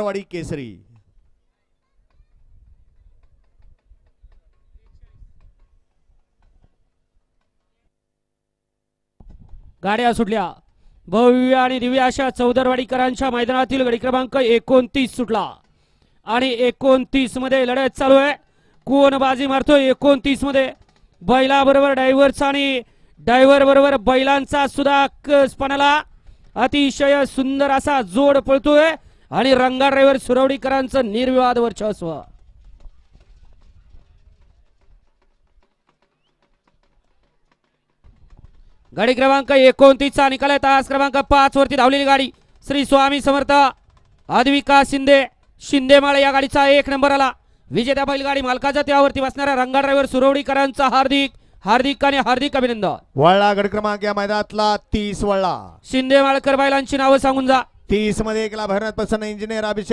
वाडी केसरी. गाड्या सुटल्या. भव्य आणि दिव्य अशा चौदरवाडीकरांच्या मैदानातील गडी क्रमांक 29 सुटला आणि 29 मध्ये लढत चालू आहे. कोण बाजी मारतोय 29 मध्ये? बैला बरोबर ड्रायव्हरचा आणि ड्रायव्हर बरोबर बैलांचा सुद्धा कसपणाला अतिशय सुंदर असा जोड पळतोय आणि रंगा ड्रायव्हर सुरवडीकरांचं निर्विवाद वर्चस्व. गाडी क्रमांक 29 चा निकाल आहे. तास क्रमांक 5 वरती धावलेली गाडी श्री स्वामी समर्थ आद्विका शिंदेमाळे या गाडीचा 1 नंबर आला. विजेत्या बैलगाडी मालकाचा त्यावरती बसणाऱ्या रंगा ड्रायव्हर सुरवडीकरांचा हार्दिक अभिनंदन. वळला गड क्रमांक या मैदानातला 30 वळला. शिंदेमाळकर बैलांची नावं सांगून जा. 30 मध्ये एकला भरत प्रसन्न इंजिनियर अभिषेक